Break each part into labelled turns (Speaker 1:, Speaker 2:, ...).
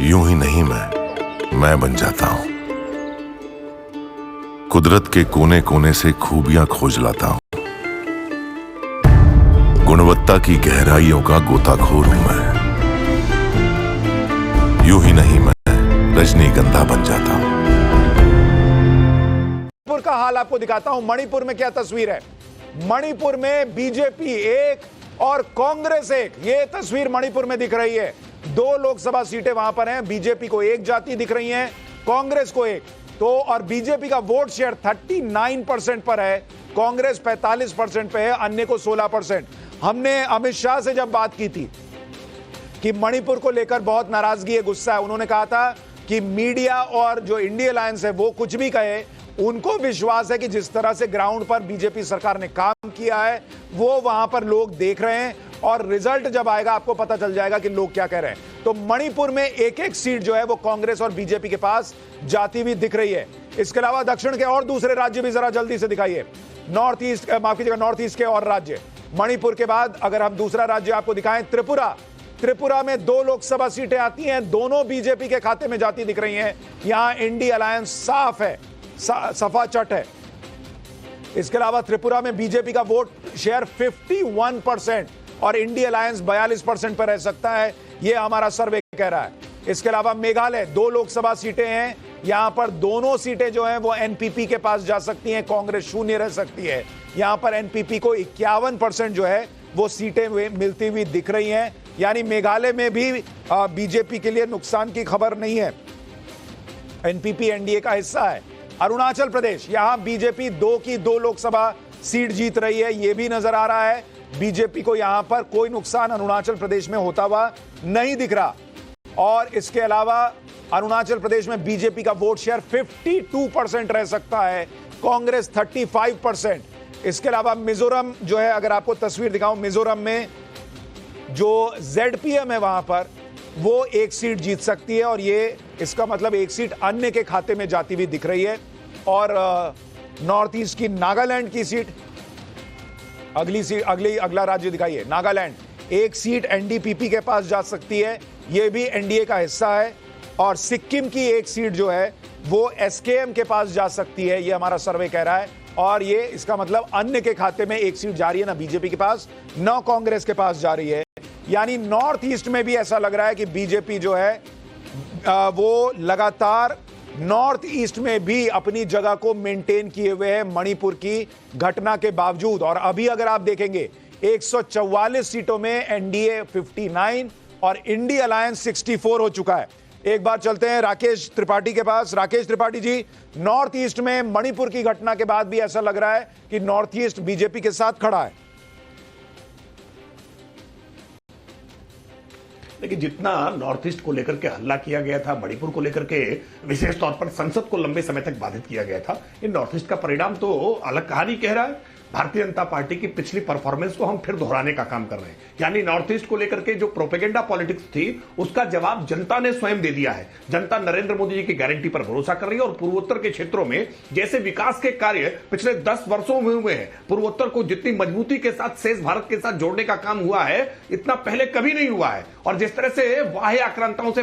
Speaker 1: यूं ही नहीं मैं बन जाता हूं। कुदरत के कोने कोने से खूबियां खोज लाता हूं। गुणवत्ता की गहराइयों का गोताखोर हूं मैं। यूं ही नहीं मैं रजनीगंधा बन जाता हूं।
Speaker 2: मणिपुर का हाल आपको दिखाता हूं। मणिपुर में क्या तस्वीर है। मणिपुर में बीजेपी एक और कांग्रेस एक, ये तस्वीर मणिपुर में दिख रही है। 2 लोकसभा सीटें वहां पर हैं। बीजेपी को एक जाति दिख रही है, कांग्रेस को एक। तो और बीजेपी का वोट शेयर 39% पर है, कांग्रेस 45% पे है, अन्य को 16%। हमने अमित शाह से जब बात की थी कि मणिपुर को लेकर बहुत नाराजगी है, गुस्सा है, उन्होंने कहा था कि मीडिया और जो इंडिया अलायंस है वो कुछ भी कहे, उनको विश्वास है कि जिस तरह से ग्राउंड पर बीजेपी सरकार ने काम किया है वो वहां पर लोग देख रहे हैं और रिजल्ट जब आएगा आपको पता चल जाएगा कि लोग क्या कह रहे हैं। तो मणिपुर में एक एक सीट जो है वो कांग्रेस और बीजेपी के पास जाती हुई दिख रही है। इसके अलावा दक्षिण के और दूसरे राज्य भी जरा जल्दी से दिखाइए। नॉर्थ ईस्ट, माफ कीजिएगा, नॉर्थ ईस्ट के और राज्य। मणिपुर के बाद अगर हम दूसरा राज्य आपको दिखाएं, त्रिपुरा में 2 लोकसभा सीटें आती हैं, दोनों बीजेपी के खाते में जाती दिख रही हैं। यहां इंडिया अलायंस साफ है, सफा चट है। इसके अलावा त्रिपुरा में बीजेपी का वोट शेयर 51% और इंडिया अलायंस 42% पर रह सकता है, यह हमारा सर्वे कह रहा है। इसके अलावा मेघालय 2 लोकसभा सीटें हैं, यहां पर दोनों सीटें जो हैं वो एनपीपी के पास जा सकती हैं, कांग्रेस शून्य रह सकती है। यहां पर एनपीपी को 51% जो है वो सीटें मिलती हुई दिख रही हैं, यानी मेघालय में भी बीजेपी के लिए नुकसान की खबर नहीं है। एनपीपी एनडीए का हिस्सा है। अरुणाचल प्रदेश, यहां बीजेपी 2 की 2 लोकसभा सीट जीत रही है, यह भी नजर आ रहा है। बीजेपी को यहां पर कोई नुकसान अरुणाचल प्रदेश में होता हुआ नहीं दिख रहा। और इसके अलावा अरुणाचल प्रदेश में बीजेपी का वोट शेयर 52% रह सकता है, कांग्रेस 35%। इसके अलावा मिजोरम जो है, अगर आपको तस्वीर दिखाऊं, मिजोरम में जो जेडपीएम है वहां पर वो एक सीट जीत सकती है और ये इसका मतलब एक सीट अन्य के खाते में जाती हुई दिख रही है। और नॉर्थ ईस्ट की नागालैंड की सीट, अगला राज्य दिखाइए, नागालैंड, एक सीट एनडीपीपी के पास जा सकती है, यह भी एनडीए का हिस्सा है। और सिक्किम की एक सीट जो है वो एसकेएम के पास जा सकती है, यह हमारा सर्वे कह रहा है। और ये इसका मतलब अन्य के खाते में एक सीट जा रही है, ना बीजेपी के पास ना कांग्रेस के पास जा रही है। यानी नॉर्थ ईस्ट में भी ऐसा लग रहा है कि बीजेपी जो है वो लगातार नॉर्थ ईस्ट में भी अपनी जगह को मेंटेन किए हुए है मणिपुर की घटना के बावजूद। और अभी अगर आप देखेंगे 144 सीटों में एनडीए 59 और इंडिया अलायंस 64 हो चुका है। एक बार चलते हैं राकेश त्रिपाठी के पास। राकेश त्रिपाठी जी, नॉर्थ ईस्ट में मणिपुर की घटना के बाद भी ऐसा लग रहा है कि नॉर्थ ईस्ट बीजेपी के साथ खड़ा है।
Speaker 3: लेकिन जितना नॉर्थ ईस्ट को लेकर के हल्ला किया गया था, मणिपुर को लेकर के विशेष तौर पर संसद को लंबे समय तक बाधित किया गया था, इन नॉर्थ ईस्ट का परिणाम तो अलग कहानी कह रहा है। भारतीय जनता पार्टी की पिछली परफॉर्मेंस को हम फिर दोहराने का काम कर रहे हैं। यानी नॉर्थ ईस्ट को लेकर के जो प्रोपेगेंडा पॉलिटिक्स थी उसका जवाब जनता ने स्वयं दे दिया है। जनता नरेंद्र मोदी जी की गारंटी पर भरोसा कर रही है और पूर्वोत्तर के क्षेत्रों में जैसे विकास के कार्य पिछले 10 वर्षों में हुए हैं, पूर्वोत्तर को जितनी मजबूती के साथ शेष भारत के साथ जोड़ने का काम हुआ है, इतना पहले कभी नहीं हुआ है। और जिस तरह से बाह्य आक्रांताओं से,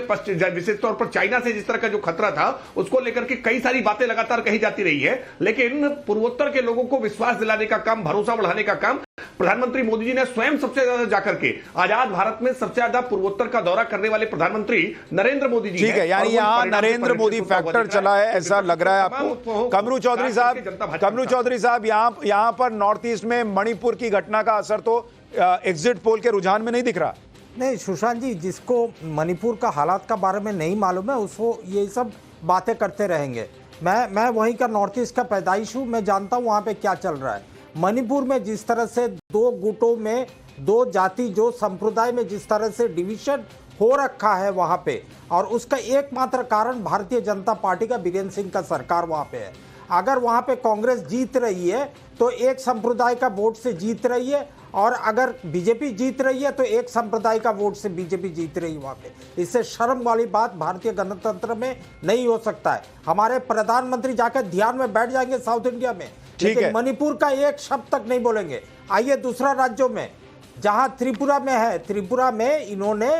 Speaker 3: विशेष तौर पर चाइना से जिस तरह का जो खतरा था, उसको लेकर के कई सारी बातें लगातार कही जाती रही है, लेकिन पूर्वोत्तर के लोगों को विश्वास दिलाने का काम, भरोसा बढ़ाने का काम प्रधानमंत्री मोदी जी ने स्वयं सबसे ज्यादा जाकर के, आजाद भारत में सबसे ज्यादा पूर्वोत्तर का दौरा करने वाले प्रधानमंत्री नरेंद्र मोदी जी।
Speaker 2: ठीक है, यानी यहां नरेंद्र मोदी फैक्टर चला है, ऐसा लग रहा है आपको। कमरू चौधरी साहब, यहां पर नॉर्थ ईस्ट में मणिपुर की घटना का असर तो एग्जिट पोल के रुझान में नहीं दिख रहा।
Speaker 4: नहीं सुशांत जी, जिसको मणिपुर का हालात का बारे में नहीं मालूम है उसको ये सब बातें करते रहेंगे। मैं वहीं का नॉर्थ ईस्ट का पैदाइश हूँ, मैं जानता हूँ वहाँ पे क्या चल रहा है। मणिपुर में जिस तरह से 2 गुटों में, 2 जाति, जो संप्रदाय में जिस तरह से डिवीजन हो रखा है वहाँ पे, और उसका एकमात्र कारण भारतीय जनता पार्टी का बीरेंद्र सिंह का सरकार वहाँ पे है। अगर वहाँ पे कांग्रेस जीत रही है तो एक संप्रदाय का वोट से जीत रही है, और अगर बीजेपी जीत रही है तो एक संप्रदाय का वोट से बीजेपी जीत रही है वहाँ पे। इससे शर्म वाली बात भारतीय गणतंत्र में नहीं हो सकता है। हमारे प्रधानमंत्री जाकर ध्यान में बैठ जाएंगे साउथ इंडिया में, लेकिन मणिपुर का एक शब्द तक नहीं बोलेंगे। आइए दूसरा राज्यों में, जहां त्रिपुरा में है, त्रिपुरा में इन्होंने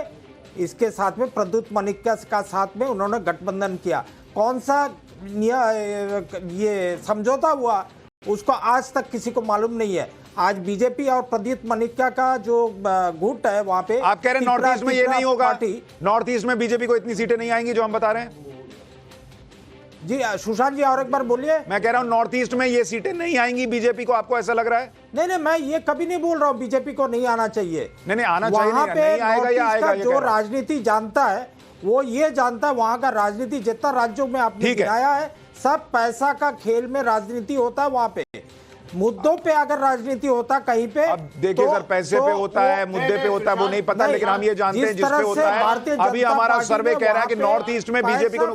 Speaker 4: इसके साथ में प्रद्युत मनिक्या का साथ में उन्होंने गठबंधन किया। कौन सा ये समझौता हुआ उसको आज तक किसी को मालूम नहीं है। आज बीजेपी और प्रद्युत मनिक्या का जो गुट है वहां पे,
Speaker 2: आप कह रहे हैं नॉर्थ ईस्ट में ये नहीं होगा,
Speaker 4: पार्टी,
Speaker 2: नॉर्थ ईस्ट में बीजेपी को इतनी सीटें नहीं आएंगी जो हम बता रहे हैं।
Speaker 4: जी सुशांत जी और एक बार बोलिए।
Speaker 2: मैं कह रहा हूं नॉर्थ ईस्ट में ये सीटें नहीं आएंगी बीजेपी को, आपको ऐसा लग रहा है?
Speaker 4: नहीं, मैं ये कभी नहीं बोल रहा हूँ बीजेपी को नहीं आना चाहिए।
Speaker 2: नहीं आना चाहिए,
Speaker 4: वहां पे
Speaker 2: नहीं आएगा या आएगा, ये
Speaker 4: जो राजनीति जानता है वो ये जानता है, वहां का राजनीति जितना राज्यों में आपने गिनाया है सब पैसा का खेल में राजनीति होता है। वहां पे मुद्दों पे अगर राजनीति होता कहीं पे,
Speaker 2: अब देखिए सर, पैसे पे होता है, मुद्दे पे होता है, वो नहीं पता, लेकिन हम ये जानते हैं जिस पे होता है। अभी हमारा सर्वे कह रहा है कि नॉर्थ ईस्ट में बीजेपी को